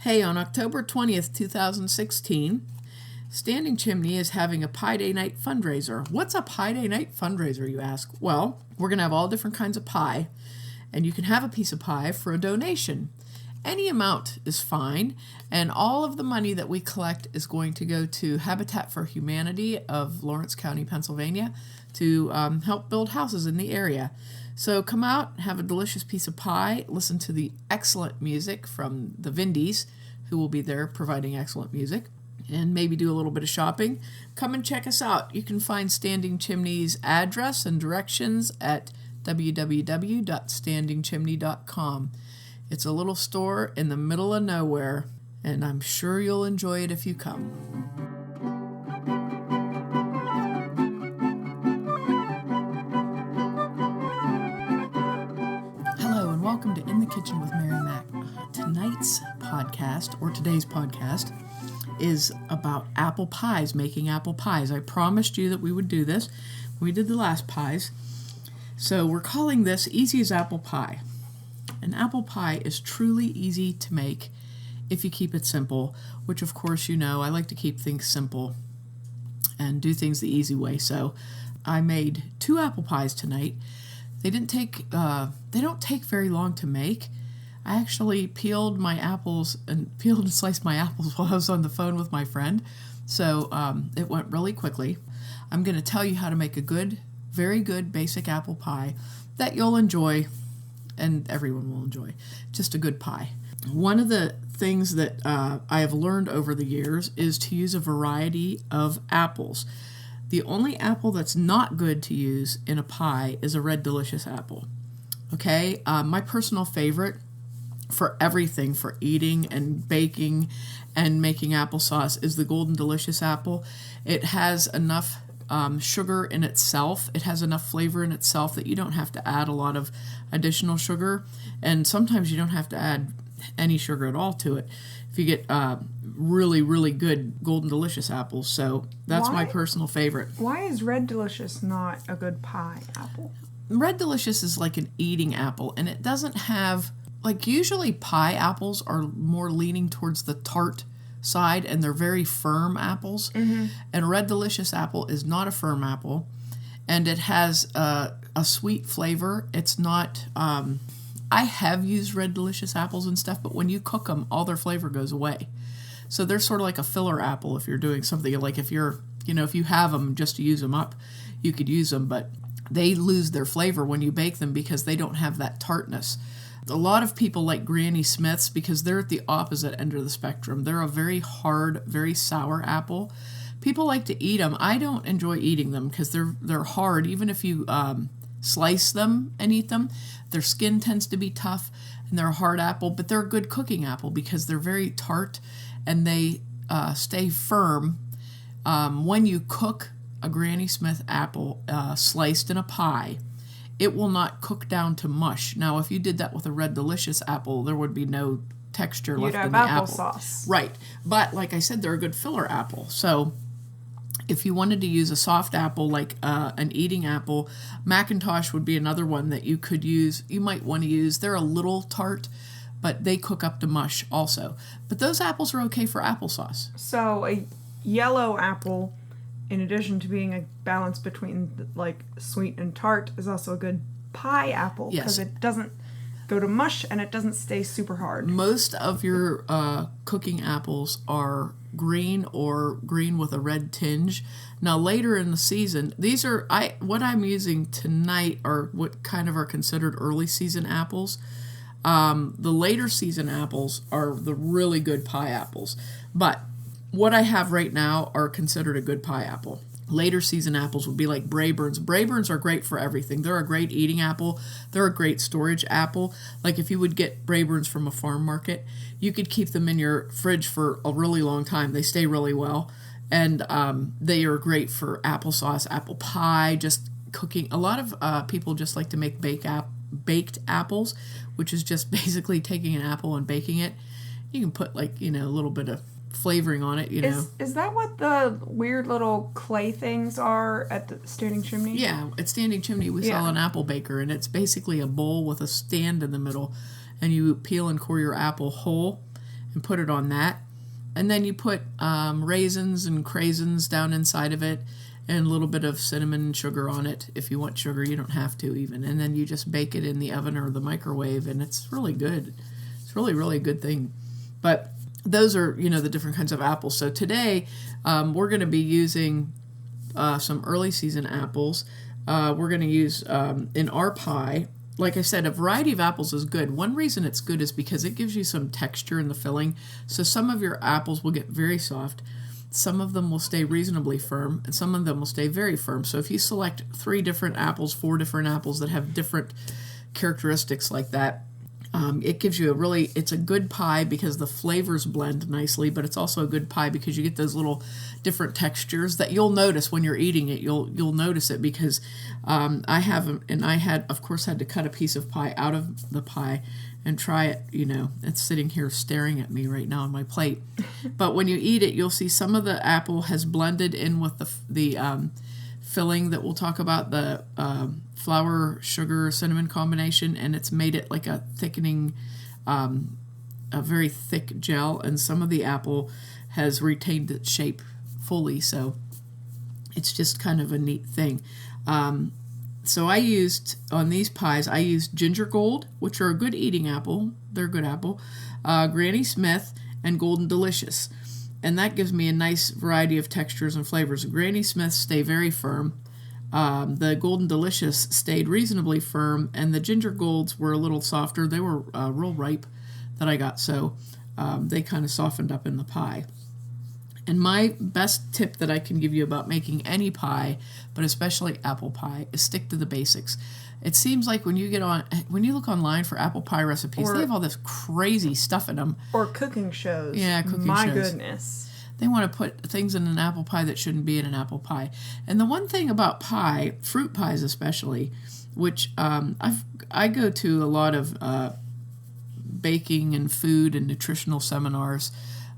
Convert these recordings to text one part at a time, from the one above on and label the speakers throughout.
Speaker 1: Hey, on October 20th, 2016, Standing Chimney is having a Pi Day Night fundraiser. What's a Pi Day Night fundraiser, you ask? Well, we're going to have all different kinds of pie, and you can have a piece of pie for a donation. Any amount is fine, and all of the money that we collect is going to go to Habitat for Humanity of Lawrence County, Pennsylvania, to help build houses in the area. So come out, have a delicious piece of pie, listen to the excellent music from the Vindies, who will be there providing excellent music, and maybe do a little bit of shopping. Come and check us out. You can find Standing Chimney's address and directions at www.standingchimney.com. It's a little store in the middle of nowhere, and I'm sure you'll enjoy it if you come. Hello, and welcome to In the Kitchen with Mary Mac. Tonight's podcast, or today's podcast, is about apple pies, making apple pies. I promised you that we would do this. We did the last pies. So we're calling this Easy as Apple Pie. An apple pie is truly easy to make if you keep it simple, which of course you know I like to keep things simple and do things the easy way. So I made 2 apple pies tonight. They don't take very long to make. I actually peeled and sliced my apples while I was on the phone with my friend. So it went really quickly. I'm going to tell you how to make a very good basic apple pie that you'll enjoy and everyone will enjoy. Just a good pie. One of the things that I have learned over the years is to use a variety of apples. The only apple that's not good to use in a pie is a Red Delicious apple. Okay, my personal favorite for everything, for eating and baking and making applesauce, is the Golden Delicious apple. It has enough sugar in itself. It has enough flavor in itself that you don't have to add a lot of additional sugar, and sometimes you don't have to add any sugar at all to it if you get really, really good Golden Delicious apples. So that's my personal favorite.
Speaker 2: Why is Red Delicious not a good pie apple?
Speaker 1: Red Delicious is like an eating apple, and it doesn't have, like, usually pie apples are more leaning towards the tart side, and they're very firm apples. Mm-hmm. And Red Delicious apple is not a firm apple, and it has a sweet flavor. It's not, I have used Red Delicious apples and stuff, but when you cook them, all their flavor goes away. So they're sort of like a filler apple if you're doing something, like if you have them just to use them up, you could use them, but they lose their flavor when you bake them because they don't have that tartness. A lot of people like Granny Smiths because they're at the opposite end of the spectrum. They're a very hard, very sour apple. People like to eat them. I don't enjoy eating them because they're hard. Even if you slice them and eat them, their skin tends to be tough, and they're a hard apple. But they're a good cooking apple because they're very tart and they stay firm. When you cook a Granny Smith apple sliced in a pie, it will not cook down to mush. Now, if you did that with a Red Delicious apple, there would be no texture left in the apple.
Speaker 2: You'd have applesauce.
Speaker 1: Right. But like I said, they're a good filler apple. So if you wanted to use a soft apple like an eating apple, Macintosh would be another one that you could use. You might want to use. They're a little tart, but they cook up to mush also. But those apples are okay for applesauce.
Speaker 2: So a yellow apple, in addition to being a balance between like sweet and tart, is also a good pie apple because it doesn't go to mush and it doesn't stay super hard.
Speaker 1: Most of your cooking apples are green or green with a red tinge. Now later in the season, what I'm using tonight are what kind of are considered early season apples. The later season apples are the really good pie apples, but what I have right now are considered a good pie apple. Later season apples would be like Braeburns. Braeburns are great for everything. They're a great eating apple. They're a great storage apple. Like if you would get Braeburns from a farm market, you could keep them in your fridge for a really long time. They stay really well. And they are great for applesauce, apple pie, just cooking. A lot of people just like to make baked apples, which is just basically taking an apple and baking it. You can put a little bit of flavoring on it,
Speaker 2: Is that what the weird little clay things are at the Standing Chimney?
Speaker 1: Yeah, at Standing Chimney we sell an apple baker, and it's basically a bowl with a stand in the middle, and you peel and core your apple whole, and put it on that. And then you put raisins and craisins down inside of it, and a little bit of cinnamon and sugar on it. If you want sugar, you don't have to even. And then you just bake it in the oven or the microwave, and it's really good. It's really, really a good thing. But those are, the different kinds of apples. So today, we're going to be using some early season apples. We're going to use, in our pie, like I said, a variety of apples is good. One reason it's good is because it gives you some texture in the filling. So some of your apples will get very soft. Some of them will stay reasonably firm, and some of them will stay very firm. So if you select 3 different apples, 4 different apples that have different characteristics like that, it gives you it's a good pie because the flavors blend nicely, but it's also a good pie because you get those little different textures that you'll notice when you're eating it. You'll notice it because I had, of course, had to cut a piece of pie out of the pie and try it. It's sitting here staring at me right now on my plate. But when you eat it, you'll see some of the apple has blended in with the filling that we'll talk about, the flour, sugar, cinnamon combination, and it's made it like a thickening, a very thick gel, and some of the apple has retained its shape fully, so it's just kind of a neat thing. So on these pies, I used Ginger Gold, which are a good eating apple. They're a good apple. Granny Smith and Golden Delicious. And that gives me a nice variety of textures and flavors. Granny Smiths stay very firm. The Golden Delicious stayed reasonably firm, and the Ginger Golds were a little softer. They were real ripe that I got, so they kind of softened up in the pie. And my best tip that I can give you about making any pie, but especially apple pie, is stick to the basics. It seems like when you look online for apple pie recipes, they have all this crazy stuff in them.
Speaker 2: Or cooking shows.
Speaker 1: Yeah, cooking shows.
Speaker 2: My goodness.
Speaker 1: They want to put things in an apple pie that shouldn't be in an apple pie. And the one thing about pie, fruit pies especially, which I go to a lot of baking and food and nutritional seminars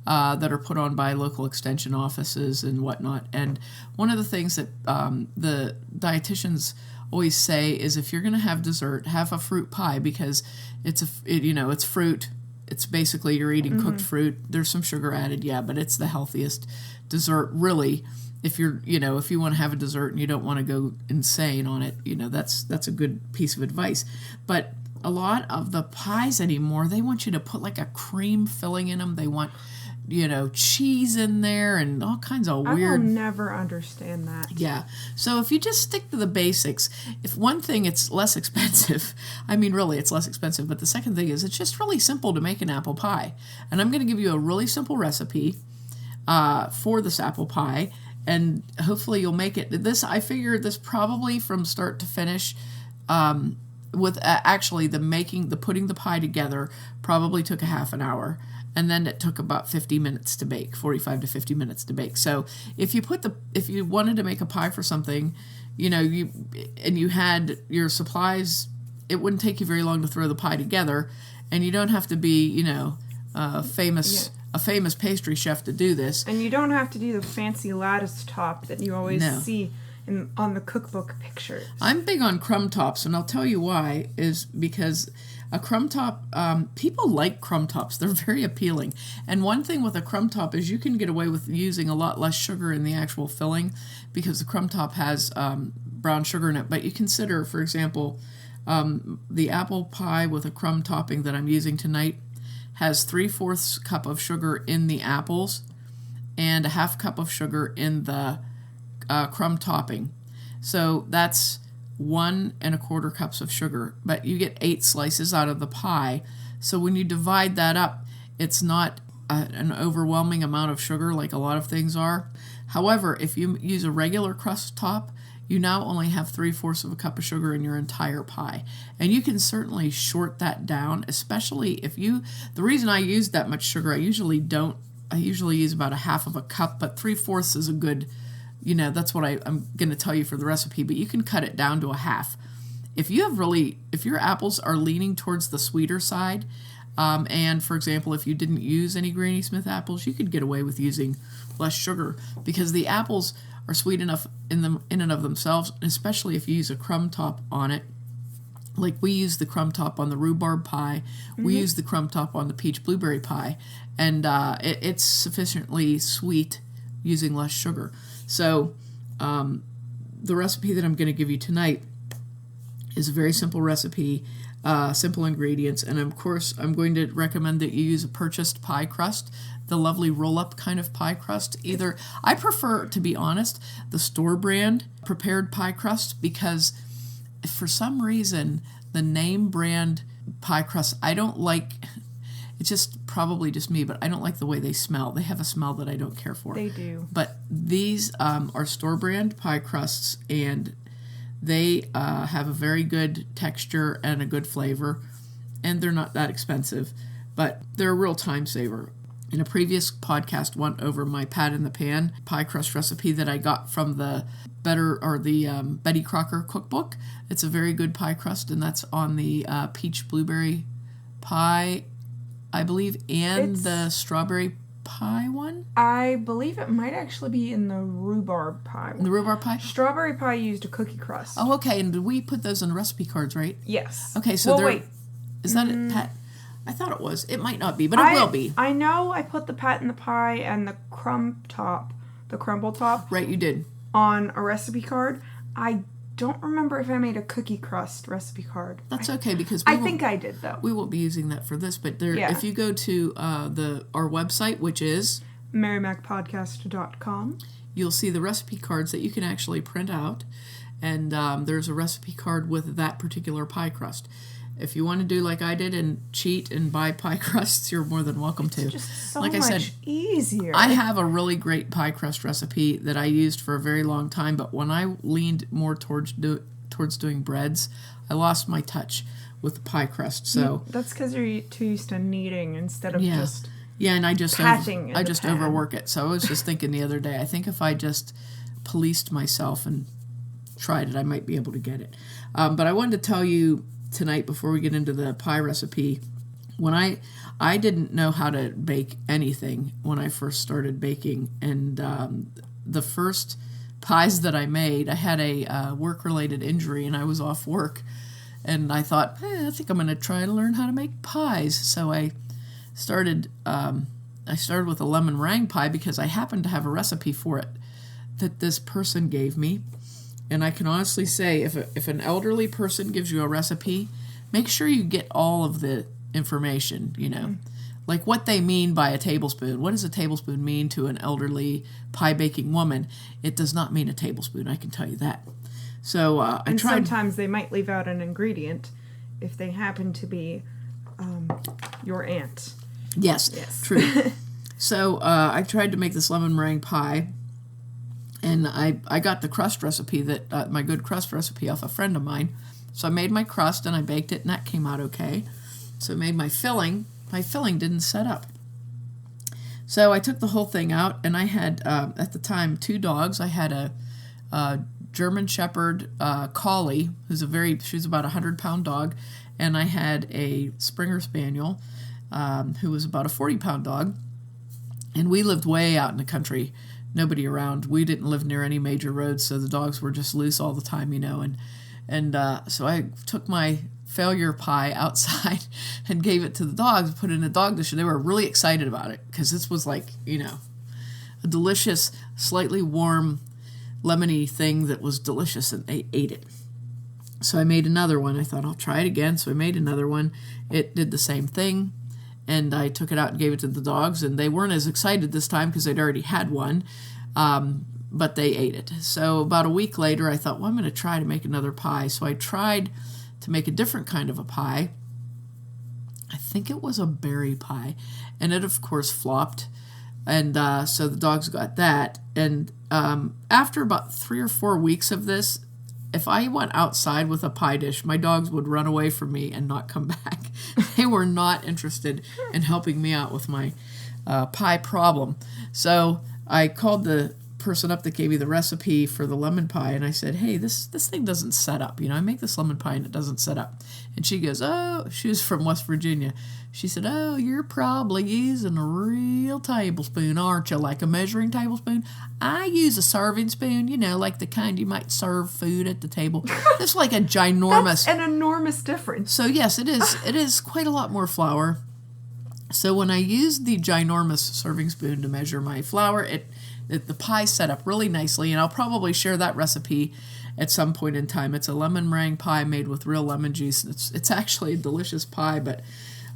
Speaker 1: that are put on by local extension offices and whatnot. And one of the things that the dietitians always say is if you're going to have dessert, have a fruit pie because it's fruit. It's basically you're eating cooked fruit. There's some sugar added, yeah, but it's the healthiest dessert, really. If if you want to have a dessert and you don't want to go insane on it, that's a good piece of advice. But a lot of the pies anymore, they want you to put like a cream filling in them. They want, cheese in there and all kinds of weird.
Speaker 2: I will never understand that.
Speaker 1: Yeah. So if you just stick to the basics, if one thing, it's less expensive. I mean, really, it's less expensive. But the second thing is it's just really simple to make an apple pie. And I'm going to give you a really simple recipe for this apple pie. And hopefully you'll make it. I figured this probably from start to finish with actually the putting the pie together probably took a half an hour. And then it took about 50 minutes to bake, 45 to 50 minutes to bake. So if you wanted to make a pie for something, you had your supplies, it wouldn't take you very long to throw the pie together, and you don't have to be, a famous pastry chef to do this.
Speaker 2: And you don't have to do the fancy lattice top that you always see on the cookbook pictures.
Speaker 1: I'm big on crumb tops, and I'll tell you why, is because a crumb top, people like crumb tops. They're very appealing. And one thing with a crumb top is you can get away with using a lot less sugar in the actual filling because the crumb top has brown sugar in it. But you consider, for example, the apple pie with a crumb topping that I'm using tonight has 3/4 cup of sugar in the apples and a 1/2 cup of sugar in the crumb topping. So that's 1 1/4 cups of sugar, but you get 8 slices out of the pie. So when you divide that up, it's not an overwhelming amount of sugar like a lot of things are. However, if you use a regular crust top, you now only have 3/4 cup of sugar in your entire pie. And you can certainly short that down, especially the reason I use that much sugar, I usually use about a 1/2 cup, but 3/4 is a good, that's what I'm going to tell you for the recipe, but you can cut it down to a 1/2. If your apples are leaning towards the sweeter side, and for example, if you didn't use any Granny Smith apples, you could get away with using less sugar because the apples are sweet enough in and of themselves, especially if you use a crumb top on it. Like we use the crumb top on the rhubarb pie. We use the crumb top on the peach blueberry pie. And it's sufficiently sweet using less sugar. So the recipe that I'm going to give you tonight is a very simple recipe, simple ingredients. And of course, I'm going to recommend that you use a purchased pie crust, the lovely roll-up kind of pie crust. I prefer, to be honest, the store brand prepared pie crust, because for some reason, the name brand pie crust, I don't like. It's just probably just me, but I don't like the way they smell. They have a smell that I don't care for.
Speaker 2: They do.
Speaker 1: But these are store brand pie crusts, and they have a very good texture and a good flavor, and they're not that expensive, but they're a real time saver. In a previous podcast, went over my Pat in the Pan pie crust recipe that I got from the Betty Crocker cookbook. It's a very good pie crust, and that's on the peach blueberry pie, I believe, and the strawberry pie one.
Speaker 2: I believe it might actually be in the rhubarb pie one.
Speaker 1: The rhubarb pie?
Speaker 2: Strawberry pie used a cookie crust.
Speaker 1: Oh, okay. And did we put those on recipe cards, right?
Speaker 2: Yes.
Speaker 1: Okay, so
Speaker 2: wait.
Speaker 1: Is that it, Pat? I thought it was. It might not be, but it will be.
Speaker 2: I know I put the Pat in the Pie and the crumble top,
Speaker 1: Right, you did.
Speaker 2: On a recipe card. I don't remember if I made a cookie crust recipe card.
Speaker 1: That's okay, because
Speaker 2: I think I did, though.
Speaker 1: We won't be using that for this, but if you go to our website, which is
Speaker 2: MaryMacPodcast.com,
Speaker 1: you'll see the recipe cards that you can actually print out, and there's a recipe card with that particular pie crust. If you want to do like I did and cheat and buy pie crusts, you're more than welcome to.
Speaker 2: It's just so
Speaker 1: like
Speaker 2: much
Speaker 1: I said,
Speaker 2: easier.
Speaker 1: I have a really great pie crust recipe that I used for a very long time, but when I leaned more towards doing breads, I lost my touch with the pie crust. So
Speaker 2: that's because you're too used to kneading instead of just
Speaker 1: and I just
Speaker 2: pan.
Speaker 1: Overwork it. So I was just thinking the other day, I think if I just policed myself and tried it, I might be able to get it. But I wanted to tell you tonight, before we get into the pie recipe, when I didn't know how to bake anything when I first started baking, and the first pies that I made, I had a work-related injury and I was off work, and I thought, I think I'm going to try to learn how to make pies. So I started with a lemon meringue pie because I happened to have a recipe for it that this person gave me. And I can honestly say, if an elderly person gives you a recipe, make sure you get all of the information, like what they mean by a tablespoon. What does a tablespoon mean to an elderly pie-baking woman? It does not mean a tablespoon, I can tell you that. So I tried.
Speaker 2: Sometimes they might leave out an ingredient if they happen to be your aunt.
Speaker 1: Yes. True. So I tried to make this lemon meringue pie. And I got the crust recipe, my good crust recipe, off a friend of mine. So I made my crust and I baked it, and that came out okay. So I made my filling. My filling didn't set up. So I took the whole thing out, and I had, at the time, 2 dogs. I had a German Shepherd collie, she was about a 100-pound dog, and I had a Springer Spaniel, who was about a 40-pound dog. And we lived way out in the country. Nobody around. We didn't live near any major roads, so the dogs were just loose all the time, and so I took my failure pie outside and gave it to the dogs, put it in a dog dish, and they were really excited about it because this was like, a delicious, slightly warm, lemony thing that was delicious, and they ate it. So I made another one. I thought, I'll try it again, so I made another one. It did the same thing. And I took it out and gave it to the dogs, and they weren't as excited this time because they'd already had one, but they ate it. So about a week later, I thought, I'm going to try to make another pie. So I tried to make a different kind of a pie. I think it was a berry pie, and it, of course, flopped. And so the dogs got that. And after about 3 or 4 weeks of this, if I went outside with a pie dish, my dogs would run away from me and not come back. They were not interested in helping me out with my pie problem. So I called the person up that gave me the recipe for the lemon pie, and I said, hey, this thing doesn't set up. I make this lemon pie and it doesn't set up. And she goes, oh, she was from West Virginia. She said, oh, you're probably using a real tablespoon, aren't you? Like a measuring tablespoon. I use a serving spoon, like the kind you might serve food at the table. It's like a ginormous.
Speaker 2: That's an enormous difference.
Speaker 1: So yes, it is. It is quite a lot more flour. So when I used the ginormous serving spoon to measure my flour, the pie set up really nicely, and I'll probably share that recipe at some point in time. It's a lemon meringue pie made with real lemon juice. It's actually a delicious pie, but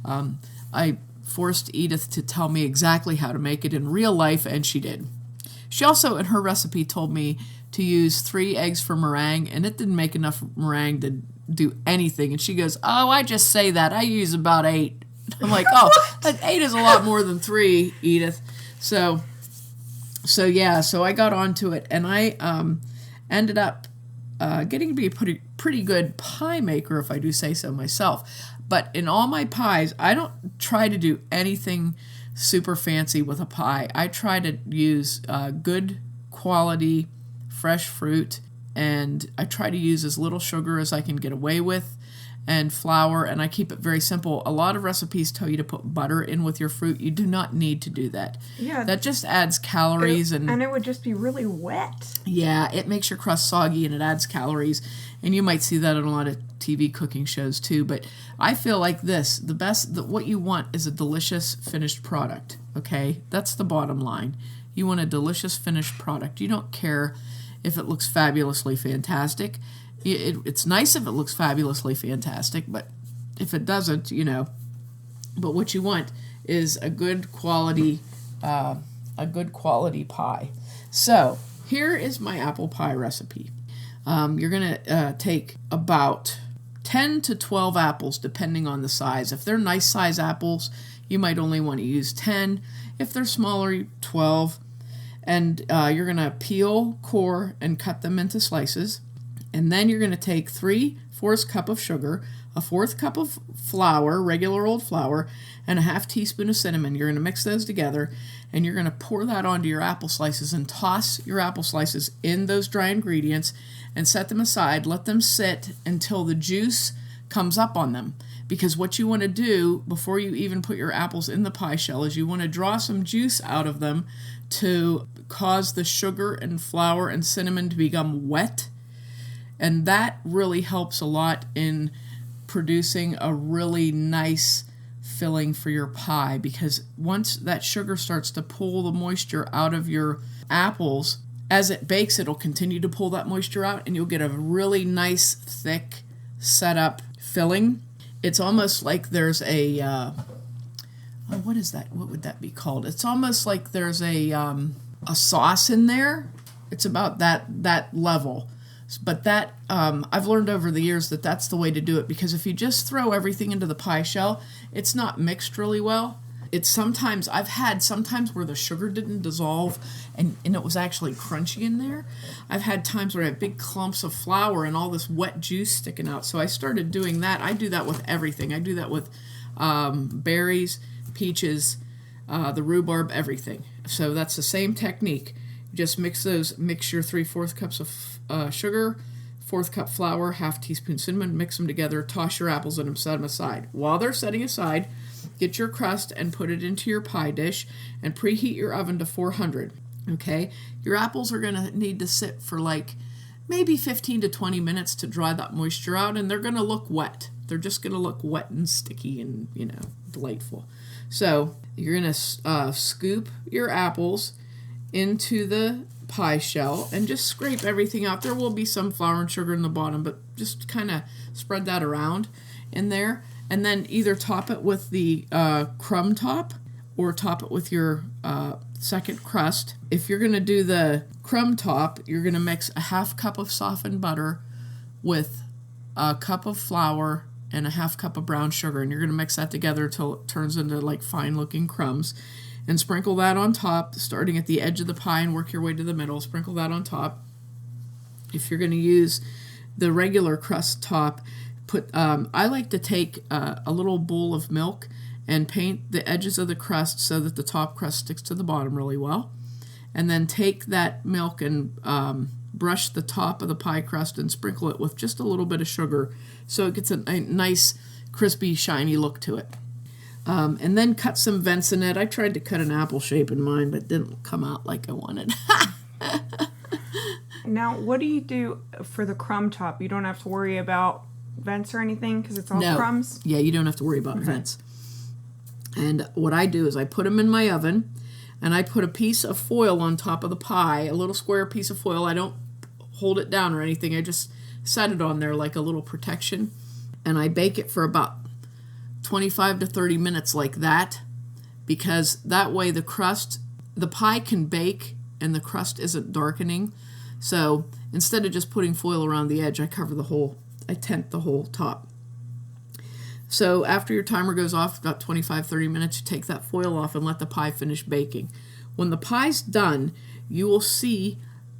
Speaker 1: I forced Edith to tell me exactly how to make it in real life, and she did. She also, in her recipe, told me to use 3 eggs for meringue, and it didn't make enough meringue to do anything. And she goes, oh, I just say that. I use about 8. I'm like, oh, 8 is a lot more than 3, Edith. So I got onto it, and I ended up getting to be a pretty good pie maker, if I do say so myself. But in all my pies, I don't try to do anything super fancy with a pie. I try to use good quality fresh fruit, and I try to use as little sugar as I can get away with, and flour, and I keep it very simple. A lot of recipes tell you to put butter in with your fruit. You do not need to do that.
Speaker 2: Yeah.
Speaker 1: That just adds calories. And
Speaker 2: it would just be really wet.
Speaker 1: Yeah, it makes your crust soggy and it adds calories. And you might see that on a lot of TV cooking shows too. But I feel like what you want is a delicious finished product, okay? That's the bottom line. You want a delicious finished product. You don't care if it looks fabulously fantastic. It's nice if it looks fabulously fantastic, but if it doesn't, But what you want is a good quality pie. So here is my apple pie recipe. You're gonna take about 10 to 12 apples, depending on the size. If they're nice size apples, you might only want to use 10. If they're smaller, 12. And you're gonna peel, core, and cut them into slices. And then you're going to take 3/4 cup of sugar, a 1/4 cup of flour, regular old flour, and a 1/2 teaspoon of cinnamon. You're going to mix those together, and you're going to pour that onto your apple slices and toss your apple slices in those dry ingredients and set them aside. Let them sit until the juice comes up on them. Because what you want to do before you even put your apples in the pie shell is you want to draw some juice out of them to cause the sugar and flour and cinnamon to become wet. And that really helps a lot in producing a really nice filling for your pie, because once that sugar starts to pull the moisture out of your apples, as it bakes, it'll continue to pull that moisture out, and you'll get a really nice, thick, set-up filling. It's almost like there's what is that? What would that be called? It's almost like there's a sauce in there. It's about that level. But that, I've learned over the years that that's the way to do it, because if you just throw everything into the pie shell, it's not mixed really well. I've had sometimes where the sugar didn't dissolve and it was actually crunchy in there. I've had times where I have big clumps of flour and all this wet juice sticking out. So I started doing that. I do that with everything. I do that with berries, peaches, the rhubarb, everything. So that's the same technique. Just mix your 3/4 cups of sugar, 1/4 cup flour, 1/2 teaspoon cinnamon, mix them together, toss your apples in them, set them aside. While they're setting aside, get your crust and put it into your pie dish and preheat your oven to 400. Okay? Your apples are going to need to sit for maybe 15 to 20 minutes to dry that moisture out, and they're going to look wet. They're just going to look wet and sticky and, delightful. So you're going to scoop your apples into the pie shell and just scrape everything out. There will be some flour and sugar in the bottom, but just kind of spread that around in there, and then either top it with the crumb top or top it with your second crust. If you're going to do the crumb top, you're going to mix a 1/2 cup of softened butter with a cup of flour and a 1/2 cup of brown sugar, and you're going to mix that together until it turns into fine looking crumbs. And sprinkle that on top, starting at the edge of the pie and work your way to the middle. Sprinkle that on top. If you're going to use the regular crust top, I like to take a little bowl of milk and paint the edges of the crust so that the top crust sticks to the bottom really well. and then take that milk and brush the top of the pie crust and sprinkle it with just a little bit of sugar so it gets a nice, crispy, shiny look to it. And then cut some vents in it. I tried to cut an apple shape in mine, but it didn't come out like I wanted.
Speaker 2: Now, what do you do for the crumb top? You don't have to worry about vents or anything because it's all crumbs?
Speaker 1: Yeah, you don't have to worry about vents. And what I do is I put them in my oven, and I put a piece of foil on top of the pie, a little square piece of foil. I don't hold it down or anything. I just set it on there like a little protection, and I bake it for about 25 to 30 minutes like that, because that way the pie can bake and the crust isn't darkening. So instead of just putting foil around the edge, I tent the whole top. So after your timer goes off, about 25-30 minutes, you take that foil off and let the pie finish baking. When the pie's done, you will see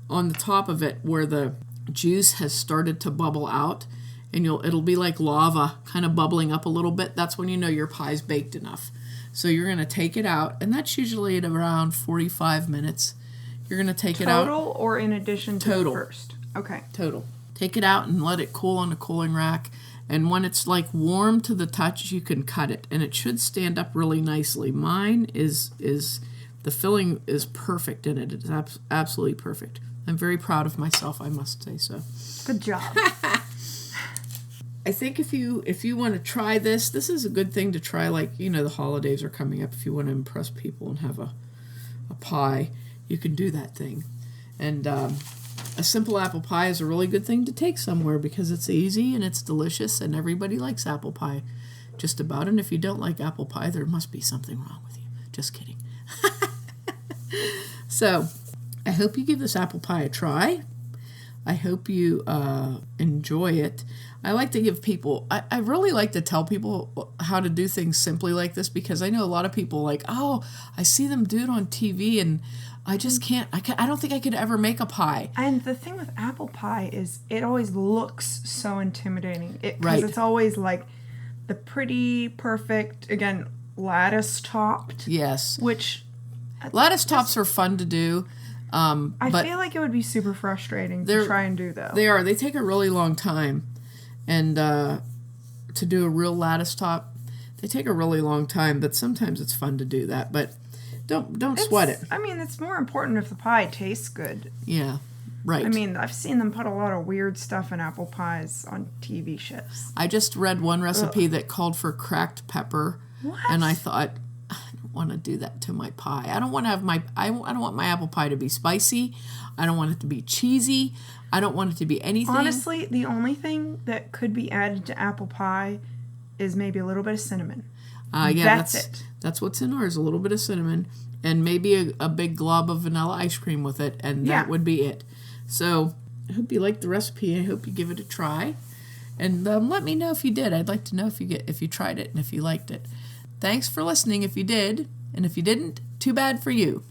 Speaker 1: on the top of it where the juice has started to bubble out, and it'll be like lava kind of bubbling up a little bit. That's when you know your pie's baked enough. So you're going to take it out, and that's usually at around 45 minutes. You're going to take it out.
Speaker 2: Total or in addition to the first? Okay.
Speaker 1: Total. Take it out and let it cool on the cooling rack. And when it's like warm to the touch, you can cut it. And it should stand up really nicely. Mine is the filling is perfect in it. It's absolutely perfect. I'm very proud of myself, I must say so.
Speaker 2: Good job.
Speaker 1: I think if you want to try this is a good thing to try. Like, the holidays are coming up. If you want to impress people and have a pie, you can do that thing. And a simple apple pie is a really good thing to take somewhere because it's easy and it's delicious, and everybody likes apple pie just about. And if you don't like apple pie, there must be something wrong with you. Just kidding. So I hope you give this apple pie a try. I hope you enjoy it. I like to give people, I really like to tell people how to do things simply like this, because I know a lot of people like, oh, I see them do it on TV and I just can't, I don't think I could ever make a pie.
Speaker 2: And the thing with apple pie is it always looks so intimidating.
Speaker 1: Right.
Speaker 2: Because it's always like the pretty, perfect, again, lattice topped.
Speaker 1: Yes.
Speaker 2: Which.
Speaker 1: Lattice tops are fun to do.
Speaker 2: I feel like it would be super frustrating to try and do, though.
Speaker 1: They are. They take a really long time. And to do a real lattice top, they take a really long time, but sometimes it's fun to do that. But don't sweat it.
Speaker 2: I mean, it's more important if the pie tastes good.
Speaker 1: Yeah, right.
Speaker 2: I mean, I've seen them put a lot of weird stuff in apple pies on TV shows.
Speaker 1: I just read one recipe that called for cracked pepper.
Speaker 2: What?
Speaker 1: And I thought, I don't want to do that to my pie. I don't want to have I don't want my apple pie to be spicy. I don't want it to be cheesy. I don't want it to be anything.
Speaker 2: Honestly, the only thing that could be added to apple pie is maybe a little bit of cinnamon.
Speaker 1: Yeah,
Speaker 2: that's it.
Speaker 1: That's what's in ours, a little bit of cinnamon, and maybe a big glob of vanilla ice cream with it, and that would be it. So I hope you liked the recipe. I hope you give it a try. And let me know if you did. I'd like to know if you tried it and if you liked it. Thanks for listening if you did, and if you didn't, too bad for you.